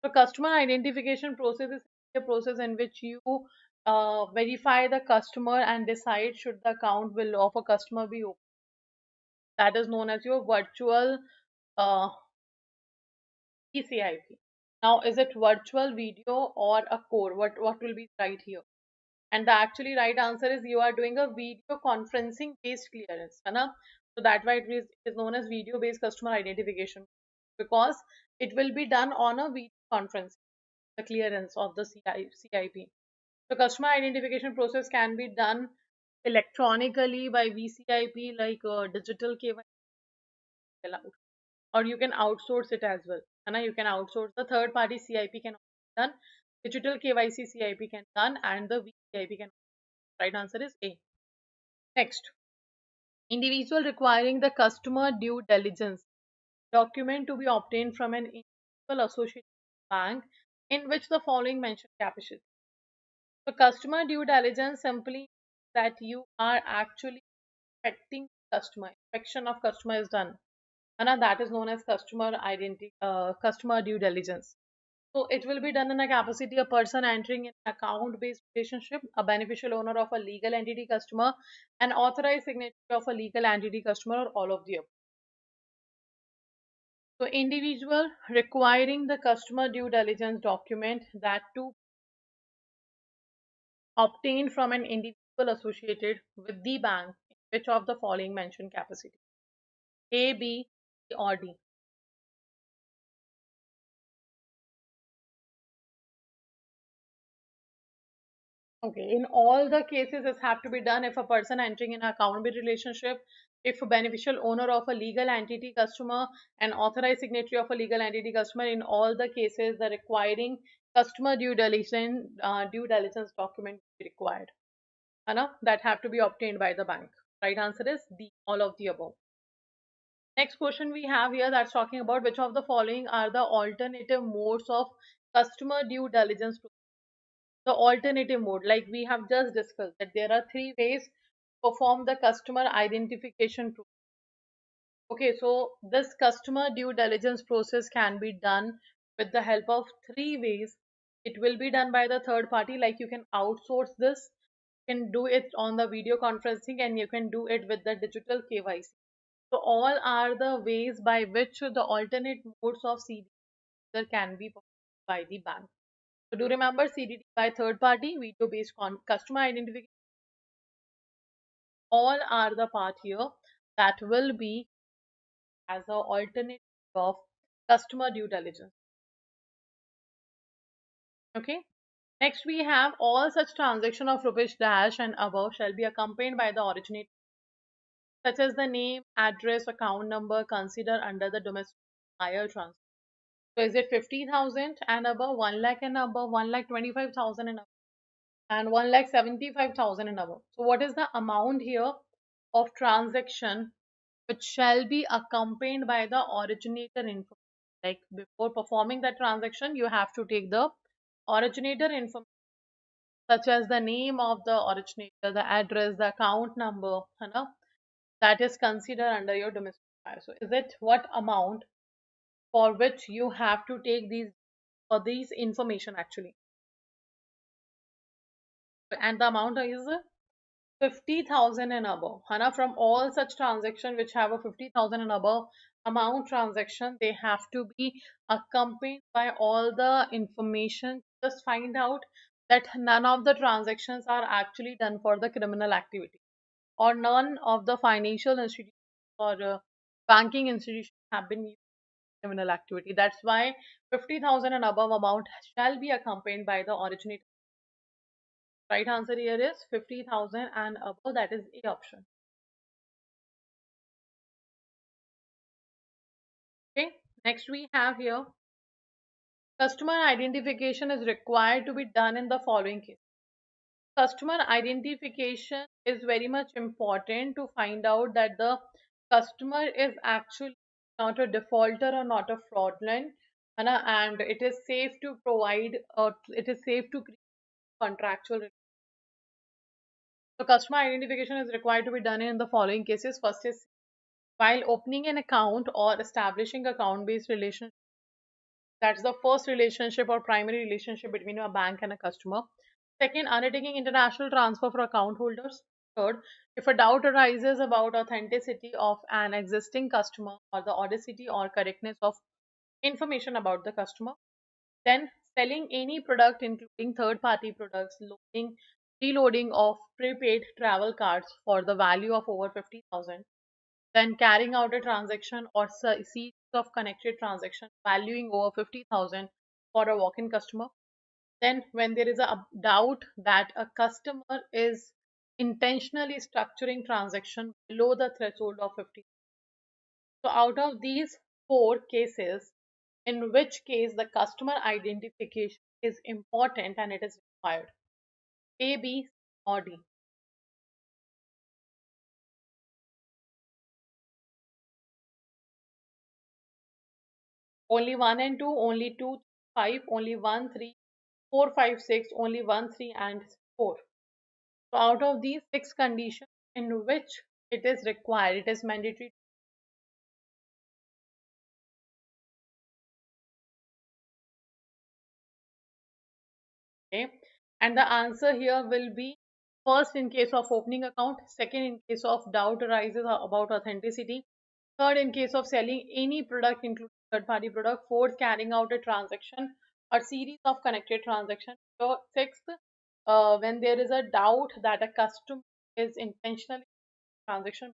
So customer identification process is a process in which you verify the customer and decide should the account will of a customer be open. That is known as your virtual uh, VCIP. Now, is it virtual video or a core? What will be right here? And the actually right answer is you are doing a video conferencing based clearance. है ना? So that why it is known as video based customer identification, because it will be done on a video conference, the clearance of the CIP. So customer identification process can be done electronically by VCIP, like digital KYC allowed, or you can outsource it as well. And you can outsource the third party CIP can be done, digital KYC CIP can be done, and the VCIP can. Right answer is A. Next, individual requiring the customer due diligence document to be obtained from an individual associated bank in which the following mentioned capacity. So customer due diligence simply that you are actually inspecting customer. Inspection of customer is done. And that is known as customer due diligence. So it will be done in a capacity a person entering an account-based relationship, a beneficial owner of a legal entity customer, an authorized signatory of a legal entity customer, or all of the above. So individual requiring the customer due diligence document that to obtained from an individual associated with the bank in which of the following mentioned capacity? A, B, C, or D? Okay, in all the cases, this have to be done if a person entering in an account-based relationship, if a beneficial owner of a legal entity customer, an authorized signatory of a legal entity customer, in all the cases, the requiring customer due diligence document will be required. That have to be obtained by the bank. Right answer is D, all of the above. Next question we have here that's talking about which of the following are the alternative modes of customer due diligence. The alternative mode, like we have just discussed, that there are three ways to perform the customer identification process. Okay, so this customer due diligence process can be done with the help of three ways. It will be done by the third party, like you can outsource this, you can do it on the video conferencing, and you can do it with the digital KYC. So all are the ways by which the alternate modes of CDD can be performed by the bank. So do remember CDD by third party, video based on customer identification, all are the part here that will be as an alternative of customer due diligence. Okay. Next we have all such transaction of rupees dash and above shall be accompanied by the originate, such as the name, address, account number considered under the domestic wire transfer. So is it 50,000 and above, 1 lakh and above, 1,25,000 and above, and 1,75,000 and above? So what is the amount here of transaction which shall be accompanied by the originator information? Like before performing the transaction, you have to take the originator information, such as the name of the originator, the address, the account number, that is considered under your domestic fire. So is it what amount for which you have to take these information actually? And the amount is 50,000 and above. From all such transaction which have a 50,000 and above amount transaction, they have to be accompanied by all the information. Just find out that none of the transactions are actually done for the criminal activity, or none of the financial institutions or banking institutions have been used in criminal activity. That's why 50,000 and above amount shall be accompanied by the originator. Right answer here is 50,000 and above, that is A option. Okay, next we have here customer identification is required to be done in the following case. Customer identification is very much important to find out that the customer is actually not a defaulter or not a fraudulent, and it is safe to provide, or it is safe to create contractual. So customer identification is required to be done in the following cases. First is while opening an account or establishing account based relationship, That's the first relationship or primary relationship between a bank and a customer. Second, undertaking international transfer for account holders. Third, if a doubt arises about authenticity of an existing customer or the audacity or correctness of information about the customer. Then, selling any product, including third party products, loading, reloading of prepaid travel cards for the value of over 50,000. Then, carrying out a transaction or series of connected transactions valuing over 50,000 for a walk in customer. Then, when there is a doubt that a customer is intentionally structuring transaction below the threshold of 50. So, out of these four cases, in which case the customer identification is important and it is required? A, B, or D? Only 1 and 2, only 2, 5, only 1, 3, 4, 5, 6, only 1, 3, and 4. So, out of these 6 conditions in which it is required, it is mandatory. Okay, and the answer here will be first in case of opening account, second in case of doubt arises about authenticity, third in case of selling any product including third party product, fourth carrying out a transaction or series of connected transactions, so sixth when there is a doubt that a customer is intentionally transaction,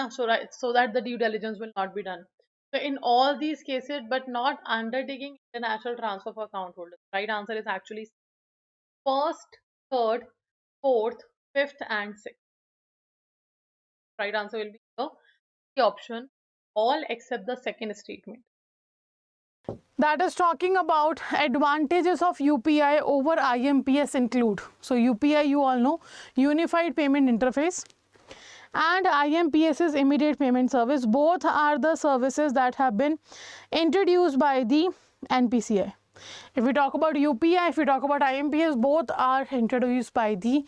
so right, so that the due diligence will not be done. So in all these cases, but not undertaking international transfer for account holders. Right answer is actually first, third, fourth, fifth, and sixth. Right answer will be the option, all except the second statement. That is talking about advantages of UPI over IMPS include. So UPI, you all know, Unified Payment Interface, and IMPS is Immediate Payment Service. Both are the services that have been introduced by the NPCI. If we talk about UPI, if we talk about IMPS, both are introduced by the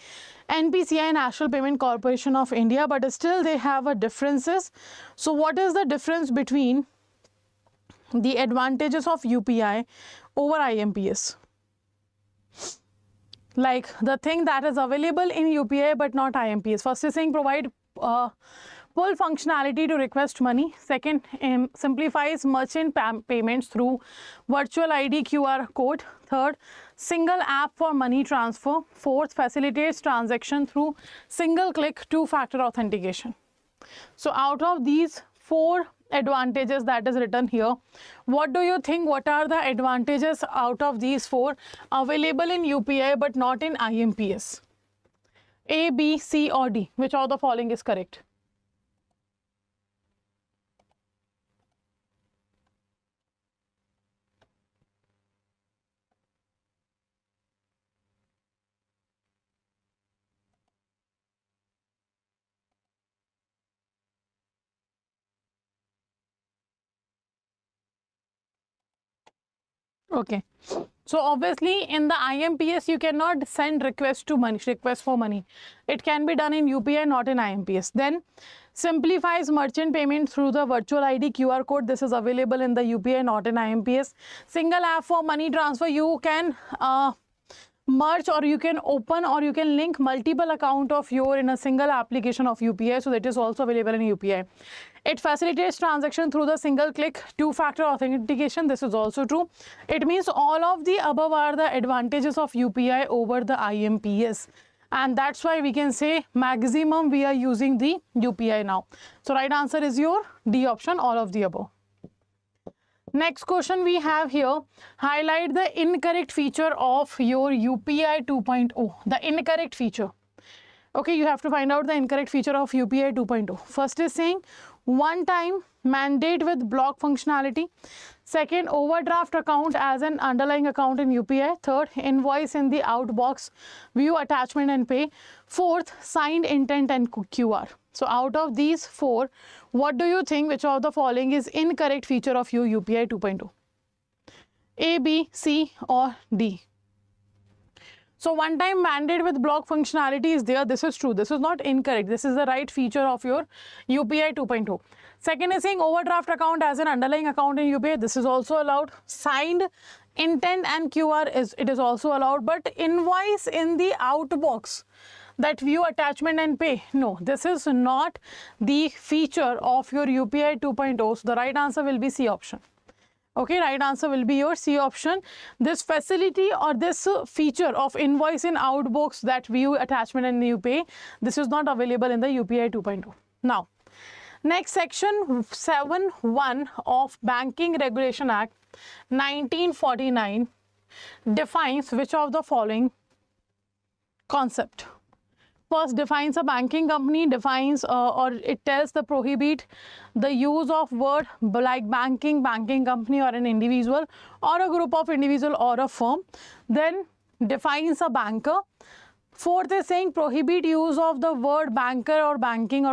NPCI, National Payment Corporation of India, but still they have a differences. So what is the difference between the advantages of UPI over IMPS? Like the thing that is available in UPI but not IMPS. First is saying provide full functionality to request money. Second, simplifies merchant payments through virtual ID QR code. Third, single app for money transfer. Fourth, facilitates transaction through single click two-factor authentication. So out of these four advantages that is written here, what do you think, what are the advantages out of these four available in UPI but not in IMPS? A, B, C, or D? Which of the following is correct? Okay, so obviously in the IMPS you cannot send request for money. It can be done in UPI, not in IMPS. Then simplifies merchant payment through the virtual ID QR code. This is available in the UPI, not in IMPS. Single app for money transfer. You can merge, or you can open, or you can link multiple account of your in a single application of UPI, so that is also available in UPI. It facilitates transaction through the single click two-factor authentication. This is also true. It means all of the above are the advantages of UPI over the IMPS, and that's why we can say maximum we are using the UPI now. So right answer is your D option, all of the above. Next question we have here, highlight the incorrect feature of your UPI 2.0. The incorrect feature. Okay, you have to find out the incorrect feature of UPI 2.0. First is saying one-time mandate with block functionality. Second, overdraft account as an underlying account in UPI. Third, invoice in the outbox, view attachment and pay. Fourth, signed intent and QR. So out of these four, what do you think, which of the following is incorrect feature of your UPI 2.0? A, B, C, or D? So one-time mandate with block functionality is there. This is true. This is not incorrect. This is the right feature of your UPI 2.0. Second is saying overdraft account as an underlying account in UPI. This is also allowed. Signed intent and QR is also allowed. But invoice in the outbox, that view attachment and pay, no, this is not the feature of your UPI 2.0. So the right answer will be C option. Okay, right answer will be your C option. This facility or this feature of invoice in outbox, that view attachment and you pay, this is not available in the UPI 2.0. Now, next section 7(1) of Banking Regulation Act 1949 defines which of the following concept. First, defines a banking company, defines or it tells the prohibit the use of word like banking, banking company, or an individual or a group of individual or a firm. Then defines a banker. Fourth is saying prohibit use of the word banker or banking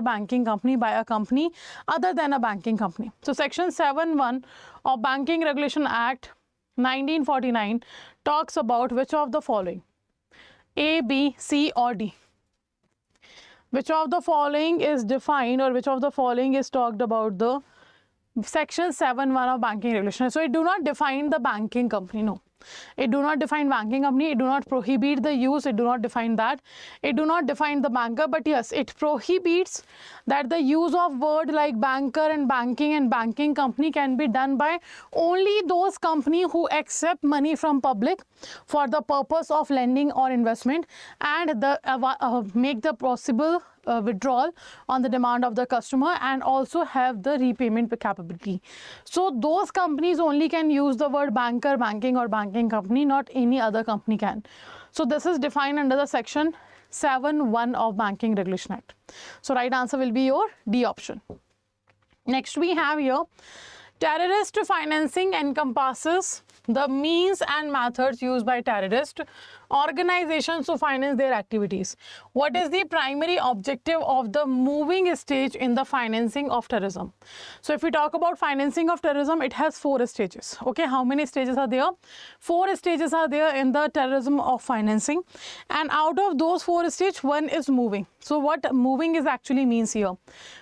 company by a company other than a banking company. So section 7(1) of Banking Regulation Act 1949 talks about which of the following, A, B, C or D. Which of the following is defined or which of the following is talked about the section 7(1) of Banking Regulation. So it do not define the banking company, no. It do not define banking company, it do not prohibit the use, it do not define that. It do not define the banker, but yes, it prohibits that the use of word like banker and banking company can be done by only those company who accept money from public for the purpose of lending or investment and the make the possible withdrawal on the demand of the customer and also have the repayment capability. So those companies only can use the word banker, banking or banking company, not any other company can. So this is defined under the section 7(1) of Banking Regulation Act. So right answer will be your D option. Next we have here, terrorist financing encompasses the means and methods used by terrorist organizations to finance their activities. What is the primary objective of the moving stage in the financing of terrorism? So if we talk about financing of terrorism, it has 4 stages. Okay, how many stages are there? 4 stages are there in the terrorism of financing, and out of those 4 stages, one is moving. So what moving is actually means here?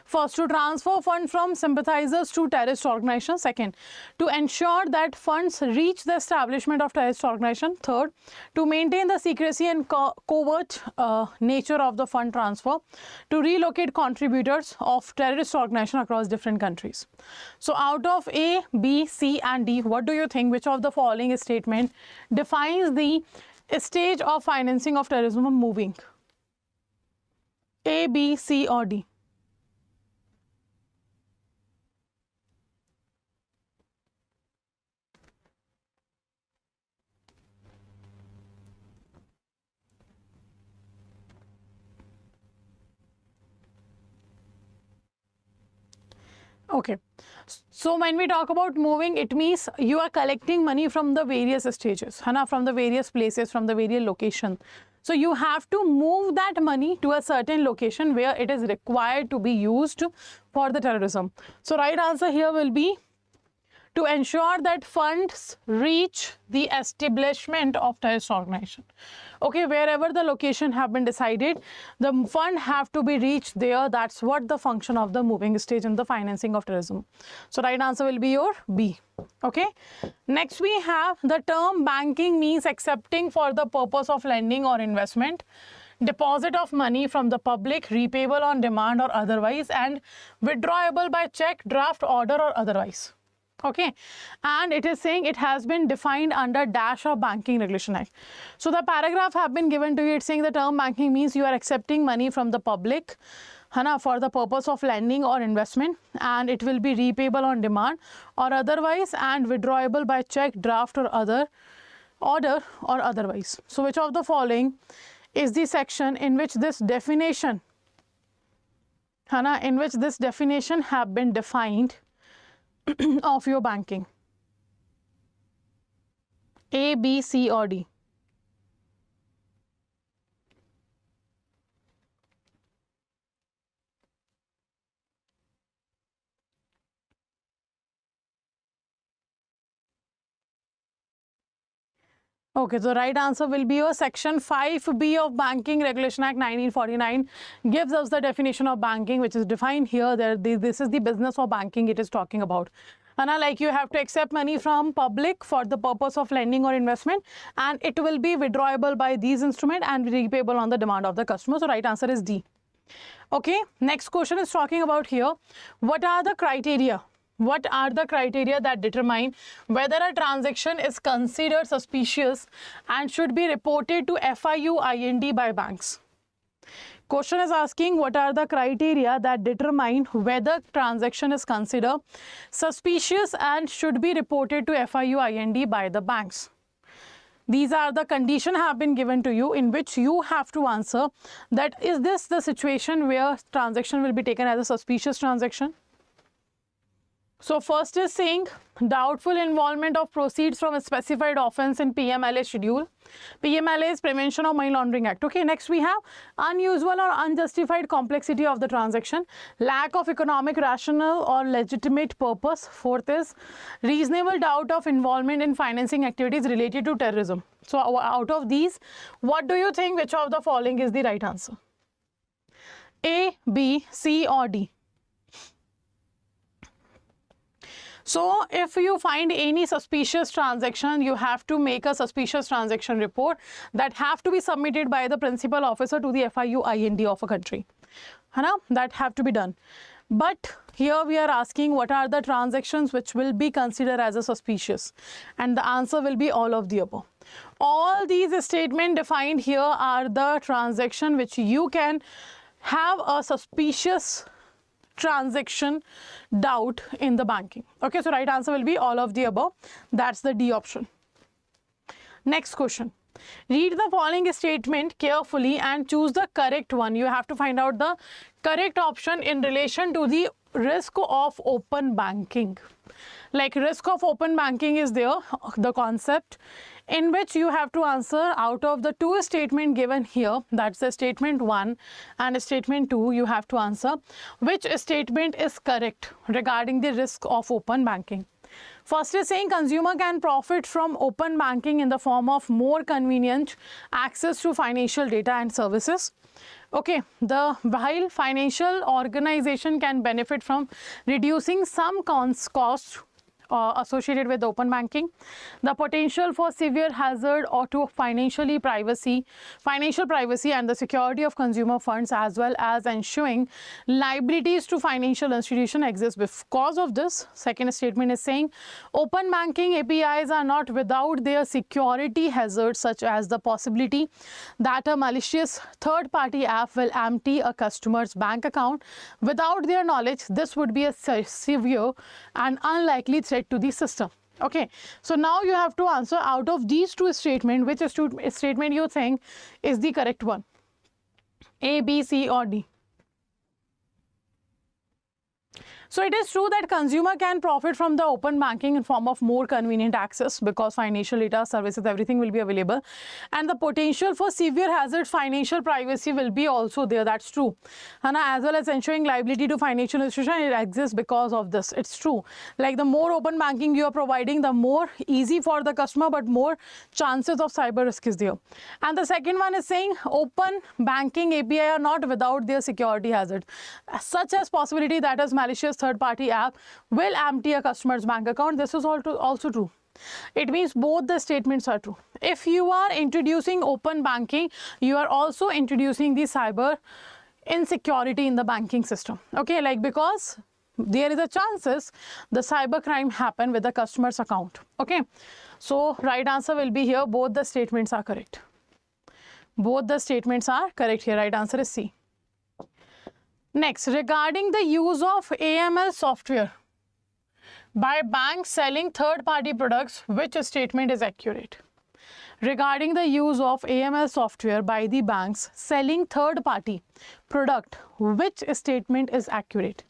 First, to transfer funds from sympathizers to terrorist organization. Second, to ensure that funds reach the establishment of terrorist organization. Third, to maintain the secrecy and covert nature of the fund transfer. To relocate contributors of terrorist organization across different countries. So out of A, B, C and D, what do you think? Which of the following statement defines the stage of financing of terrorism moving? A, B, C or D? Okay, so when we talk about moving, it means you are collecting money from the various stages, from the various places, from the various location. So you have to move that money to a certain location where it is required to be used for the terrorism. So right answer here will be to ensure that funds reach the establishment of terrorist organization. Okay, wherever the location have been decided, the fund have to be reached there. That's what the function of the moving stage in the financing of terrorism. So right answer will be your B. Okay, next we have the term banking means accepting for the purpose of lending or investment, deposit of money from the public, repayable on demand or otherwise, and withdrawable by check, draft order or otherwise. Okay, and it is saying it has been defined under dash of Banking Regulation Act. So the paragraph have been given to you. It's saying the term banking means you are accepting money from the public for the purpose of lending or investment, and it will be repayable on demand or otherwise and withdrawable by check, draft or other order or otherwise. So which of the following is the section in which this definition have been defined of your banking? A, B, C or D? Okay, so right answer will be your section 5B of Banking Regulation Act 1949 gives us the definition of banking, which is defined here. This is the business of banking it is talking about. And like you have to accept money from public for the purpose of lending or investment, and it will be withdrawable by these instruments and repayable on the demand of the customer. So right answer is D. Okay, next question is talking about here, what are the criteria? What are the criteria that determine whether a transaction is considered suspicious and should be reported to FIUIND by banks? Question is asking what are the criteria that determine whether transaction is considered suspicious and should be reported to FIUIND by the banks. These are the conditions have been given to you in which you have to answer that is this the situation where transaction will be taken as a suspicious transaction. So first is saying doubtful involvement of proceeds from a specified offense in PMLA schedule. PMLA is Prevention of Money Laundering Act. Okay, next we have unusual or unjustified complexity of the transaction, lack of economic rationale or legitimate purpose. Fourth is reasonable doubt of involvement in financing activities related to terrorism. So out of these, what do you think which of the following is the right answer? A, B, C or D? So if you find any suspicious transaction, you have to make a suspicious transaction report that have to be submitted by the principal officer to the FIUIND of a country. That have to be done. But here we are asking what are the transactions which will be considered as a suspicious, and the answer will be all of the above. All these statements defined here are the transaction which you can have a suspicious transaction doubt in the banking. Okay, so right answer will be all of the above. That's the D option. Next question. Read the following statement carefully and choose the correct one. You have to find out the correct option in relation to the risk of open banking. Like risk of open banking is there, the concept in which you have to answer out of the two statements given here. That's the statement 1 and statement 2. You have to answer which statement is correct regarding the risk of open banking. First is saying consumer can profit from open banking in the form of more convenient access to financial data and services. Okay, while financial organization can benefit from reducing some costs associated with open banking, the potential for severe hazard or to financial privacy and the security of consumer funds, as well as ensuring liabilities to financial institution exists. Because of this, second statement is saying open banking APIs are not without their security hazards, such as the possibility that a malicious third-party app will empty a customer's bank account without their knowledge. This would be a severe and unlikely threat to the system. Okay, so now you have to answer out of these two statements which statement you think is the correct one. A, B, C or D? So it is true that consumer can profit from the open banking in form of more convenient access because financial data, services, everything will be available, and the potential for severe hazard financial privacy will be also there. That's true. And as well as ensuring liability to financial institution, it exists because of this. It's true. Like the more open banking you are providing, the more easy for the customer, but more chances of cyber risk is there. And the second one is saying open banking API are not without their security hazard, such as possibility that is malicious third-party app will empty a customer's bank account. This is also true. It means both the statements are true. If you are introducing open banking, you are also introducing the cyber insecurity in the banking system. Okay, like because there is a chances the cyber crime happen with the customer's account. Okay, so right answer will be here. Both the statements are correct. Both the statements are correct here. Right answer is C. Next, regarding the use of AML software by banks selling third-party products, which statement is accurate? Regarding the use of AML software by the banks selling third-party product, which statement is accurate?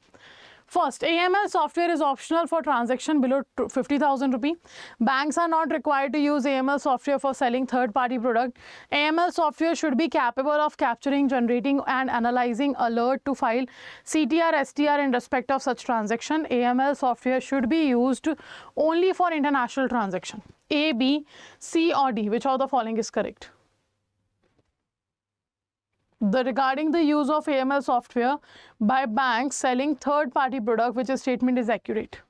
First, AML software is optional for transaction below 50,000 rupee. Banks are not required to use AML software for selling third-party product. AML software should be capable of capturing, generating and analyzing alert to file CTR, STR in respect of such transaction. AML software should be used only for international transaction. A, B, C or D? Which of the following is correct? Regarding the use of AML software by banks selling third-party product, which statement is accurate?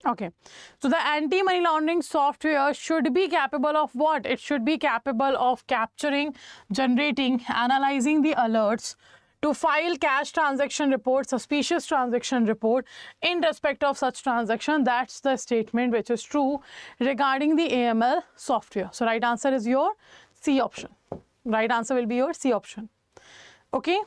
Okay, so the anti-money laundering software should be capable of what? It should be capable of capturing, generating, analyzing the alerts to file cash transaction report, suspicious transaction report in respect of such transaction. That's the statement which is true regarding the AML software. So right answer is your C option. Right answer will be your C option. Okay.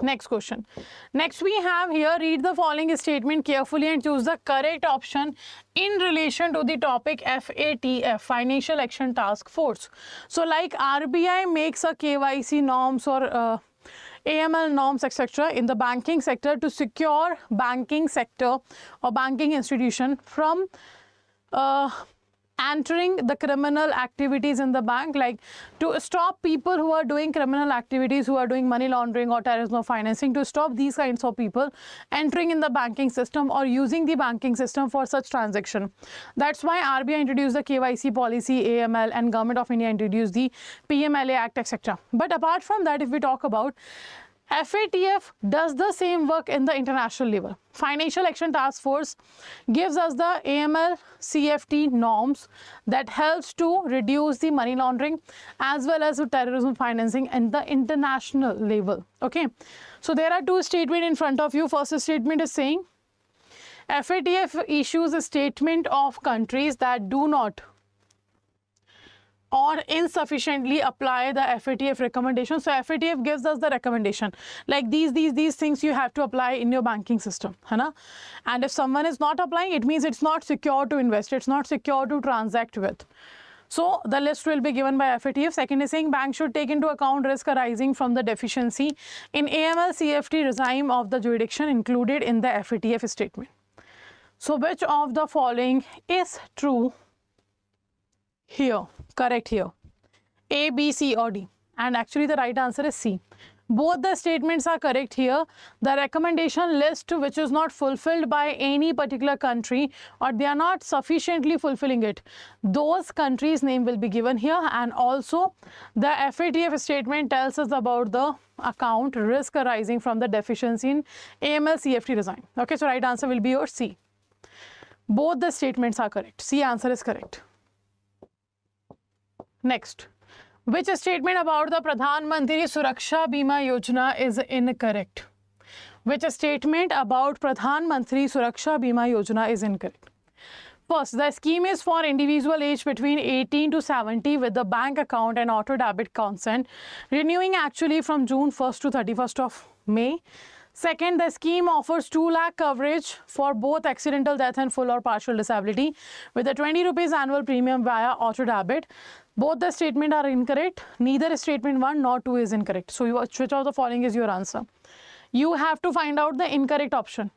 Next question. Next we have here, read the following statement carefully and choose the correct option in relation to the topic FATF, Financial Action Task Force. So like RBI makes a KYC norms or AML norms, etc. in the banking sector to secure banking sector or banking institution from entering the criminal activities in the bank, like to stop people who are doing criminal activities, who are doing money laundering or terrorism financing, to stop these kinds of people entering in the banking system or using the banking system for such transaction. That's why RBI introduced the KYC policy, AML, and Government of India introduced the PMLA Act, etc. But apart from that, if we talk about FATF does the same work in the international level. Financial Action Task Force gives us the AML CFT norms that helps to reduce the money laundering as well as the terrorism financing in the international level. Okay, so there are two statements in front of you. First statement is saying FATF issues a statement of countries that do not or insufficiently apply the FATF recommendation. So FATF gives us the recommendation like these things you have to apply in your banking system, है ना? And if someone is not applying, it means it's not secure to invest, it's not secure to transact with. So the list will be given by FATF. Second is saying banks should take into account risk arising from the deficiency in AML CFT regime of the jurisdiction included in the FATF statement. So which of the following is true here? Correct here. A, B, C or D. And actually the right answer is C. Both the statements are correct here. The recommendation list which is not fulfilled by any particular country or they are not sufficiently fulfilling it, those countries' name will be given here. And also the FATF statement tells us about the account risk arising from the deficiency in AML CFT design. Okay, so right answer will be your C. Both the statements are correct. C answer is correct. Next, which statement about the Pradhan Mantri Suraksha Bima Yojana is incorrect? Which statement about Pradhan Mantri Suraksha Bima Yojana is incorrect? First, the scheme is for individual aged between 18 to 70 with the bank account and auto debit consent, renewing actually from June 1st to 31st of May. Second, the scheme offers 2 lakh coverage for both accidental death and full or partial disability with a 20 rupees annual premium via auto debit. Both the statement are incorrect. Neither statement 1 nor 2 is incorrect. So which of the following is your answer? You have to find out the incorrect option.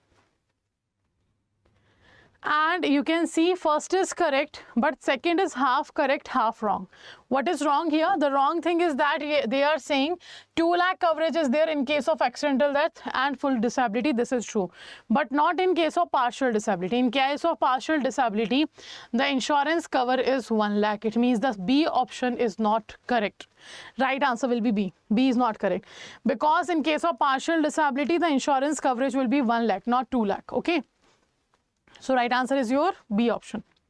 And you can see first is correct, but second is half correct, half wrong. What is wrong here? The wrong thing is that they are saying 2 lakh coverage is there in case of accidental death and full disability. This is true, but not in case of partial disability. In case of partial disability, the insurance cover is 1 lakh. It means the B option is not correct. Right answer will be B. B is not correct because in case of partial disability, the insurance coverage will be 1 lakh, not 2 lakh. Okay. So right answer is your B option.